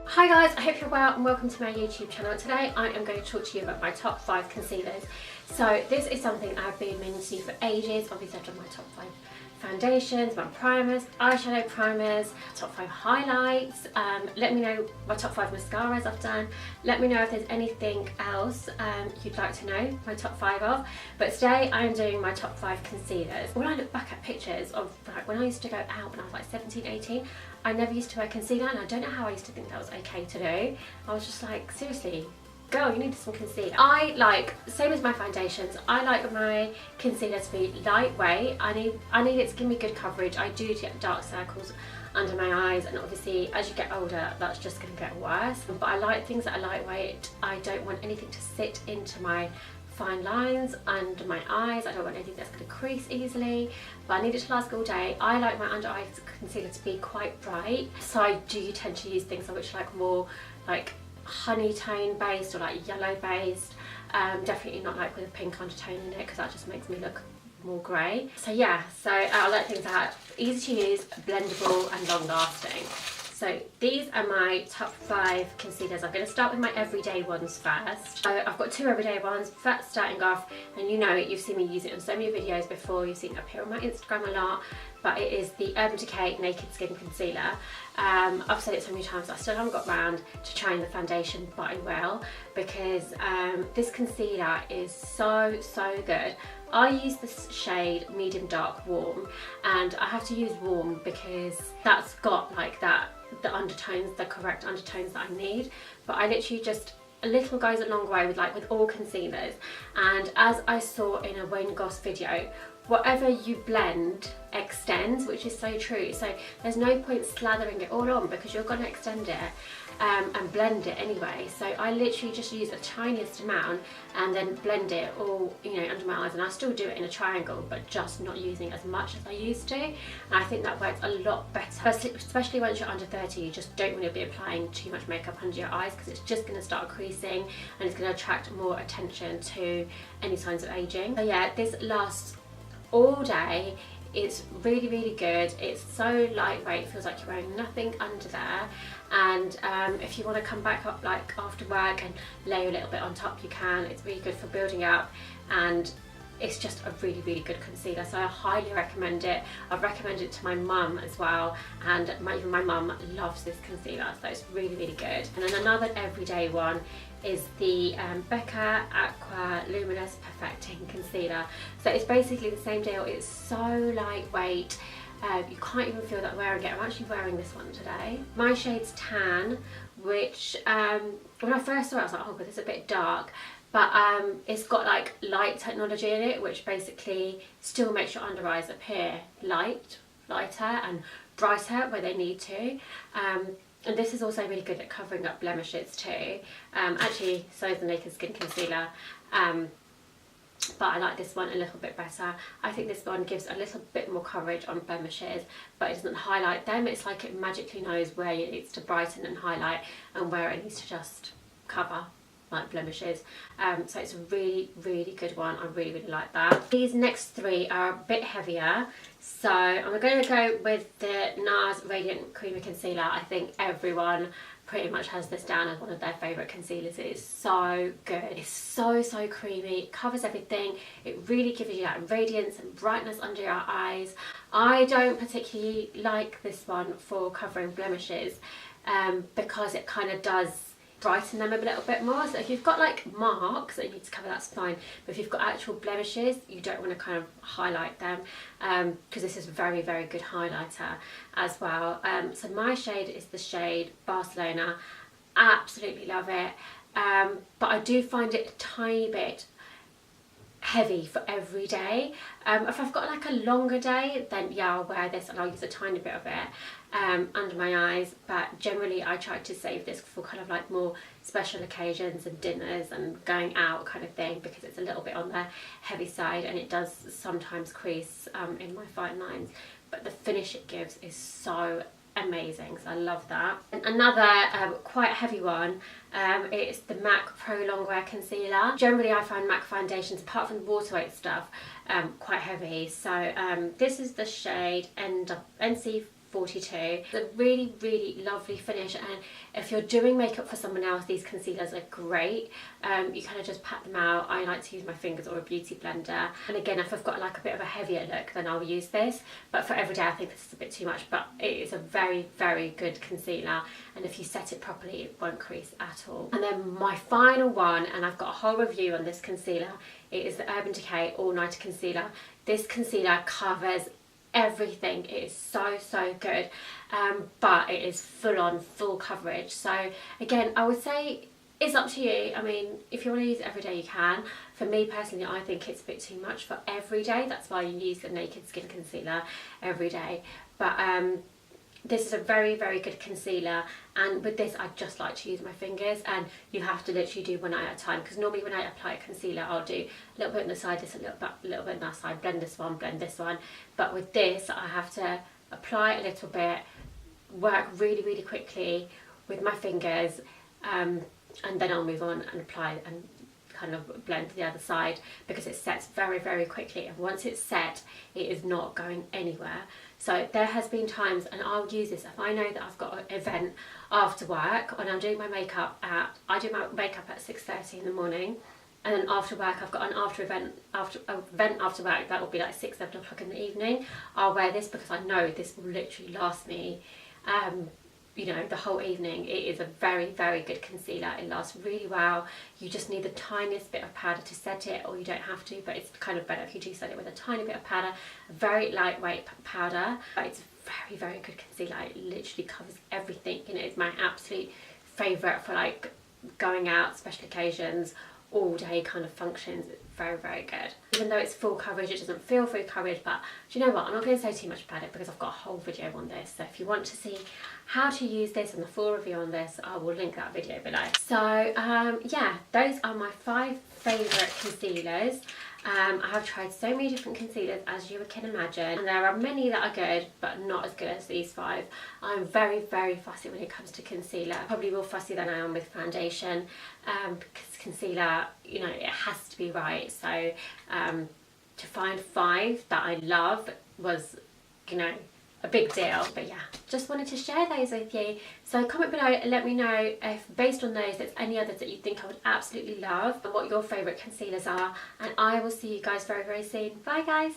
Hi guys, I hope you're well and welcome to my YouTube channel. Today I am going to talk to you about my top 5 concealers. So this is something I've been meaning to do for ages. Obviously I've done my top 5 foundations, my primers, eyeshadow primers, top 5 highlights. Let me know my top 5 mascaras I've done. Let me know if there's anything else you'd like to know my top 5 of. But today I am doing my top 5 concealers. When I look back at pictures of like when I used to go out when I was like 17, 18, I never used to wear concealer, and I don't know how I used to think that was okay to do. I was just like, seriously, girl, you need some concealer. I like, same as my foundations, I like my concealer to be lightweight. I need it to give me good coverage. I do get dark circles under my eyes, and obviously as you get older that's just going to get worse. But I like things that are lightweight. I don't want anything to sit into my fine lines under my eyes. I don't want anything that's going to crease easily, but I need it to last all day. I like my under eye concealer to be quite bright, so I do tend to use things which are like more like honey tone based or like yellow based, definitely not like with a pink undertone in it because that just makes me look more grey. So yeah, so I like things that are easy to use, blendable and long lasting. So these are my top 5 concealers. I'm going to start with my everyday ones first. I've got 2 everyday ones. First, starting off, and you know it, you've seen me use it on so many videos before, you've seen it up here on my Instagram a lot, but it is the Urban Decay Naked Skin Concealer. I've said it so many times, I still haven't got round to trying the foundation, but I will, because this concealer is so good. I use this shade Medium Dark Warm, and I have to use warm because that's got like the undertones, the correct undertones that I need. But I literally just, a little goes a long way with all concealers. And as I saw in a Wayne Goss video, whatever you blend extends, which is so true. So there's no point slathering it all on because you're going to extend it and blend it anyway. So I literally just use the tiniest amount and then blend it all, you know, under my eyes. And I still do it in a triangle, but just not using as much as I used to. And I think that works a lot better, especially once you're under 30. You just don't want to be applying too much makeup under your eyes because it's just going to start creasing and it's going to attract more attention to any signs of aging. So yeah, this lasts all day. It's really good. It's so lightweight, it feels like you're wearing nothing under there. And if you want to come back up like after work and lay a little bit on top, you can. It's really good for building up, and it's just a really good concealer, so I highly recommend it. I've recommended it to my mum as well, and even my mum loves this concealer, so it's really good. And then another everyday one is the Becca Aqua Luminous Perfecting Concealer. So it's basically the same deal. It's so lightweight. You can't even feel that wearing it. I'm actually wearing this one today. My shade's Tan, which when I first saw it I was like, oh god, it's a bit dark. But it's got like light technology in it, which basically still makes your under eyes appear lighter and brighter where they need to. And this is also really good at covering up blemishes too. Actually, so is the Naked Skin Concealer. But I like this one a little bit better. I think this one gives a little bit more coverage on blemishes, but it doesn't highlight them. It's like it magically knows where it needs to brighten and highlight and where it needs to just cover like blemishes. So it's a really good one. I really like that. These next 3 are a bit heavier, so I'm going to go with the NARS Radiant Creamy Concealer. I think everyone pretty much has this down as one of their favourite concealers. It is so good. It's so creamy. It covers everything. It really gives you that radiance and brightness under your eyes. I don't particularly like this one for covering blemishes because it kind of does brighten them a little bit more. So if you've got like marks that you need to cover, that's fine, but if you've got actual blemishes, you don't want to kind of highlight them, because this is a very good highlighter as well. So my shade is the shade Barcelona. Absolutely love it, but I do find it a tiny bit heavy for every day. If I've got like a longer day, then yeah, I'll wear this and I'll use a tiny bit of it under my eyes, but generally I try to save this for kind of like more special occasions and dinners and going out kind of thing, because it's a little bit on the heavy side and it does sometimes crease in my fine lines, but the finish it gives is so amazing, so I love that. And another quite heavy one, it's the MAC Pro Longwear Concealer. Generally I find MAC foundations, apart from the water weight stuff, quite heavy. So this is the shade NC 42. It's a really, really lovely finish, and if you're doing makeup for someone else, these concealers are great. You kind of just pat them out. I like to use my fingers or a beauty blender, and again, if I've got like a bit of a heavier look, then I'll use this, but for every day I think this is a bit too much. But it is a very, very good concealer, and if you set it properly, it won't crease at all. And then my final one, and I've got a whole review on this concealer, it is the Urban Decay All Nighter Concealer. This concealer covers everything. It is so, so good, but it is full coverage. So again, I would say it's up to you. I mean, if you want to use it every day, you can. For me personally, I think it's a bit too much for every day. That's why you use the Naked Skin Concealer every day. But this is a very, very good concealer, and with this I just like to use my fingers, and you have to literally do one at a time, because normally when I apply a concealer I'll do a little bit on the side, this, a little bit on that side, blend this one, but with this I have to apply a little bit, work really, really quickly with my fingers, and then I'll move on and apply and kind of blend to the other side, because it sets very, very quickly, and once it's set it is not going anywhere. So there has been times, and I'll use this if I know that I've got an event after work and I'm doing my makeup I do my makeup at 6:30 in the morning, and then after work I've got an event after work that will be like 6, 7 o'clock in the evening. I'll wear this because I know this will literally last me you know, the whole evening. It is a very, very good concealer. It lasts really well. You just need the tiniest bit of powder to set it, or you don't have to, but it's kind of better if you do set it with a tiny bit of powder, a very lightweight powder. But it's a very, very good concealer. It literally covers everything. You know, it's my absolute favourite for like going out, special occasions, all day kind of functions. It's very, very good. Even though it's full coverage, it doesn't feel full coverage, but do you know what, I'm not going to say too much about it because I've got a whole video on this. So if you want to see how to use this and the full review on this, I will link that video below. So yeah, those are my 5 favourite concealers. I have tried so many different concealers, as you can imagine, and there are many that are good but not as good as these 5. I'm very, very fussy when it comes to concealer, probably more fussy than I am with foundation, because concealer, you know, it has to be right. So to find 5 that I love was, you know, a big deal. But yeah, just wanted to share those with you. So comment below and let me know if, based on those, there's any others that you think I would absolutely love, and what your favourite concealers are, and I will see you guys very, very soon. Bye guys.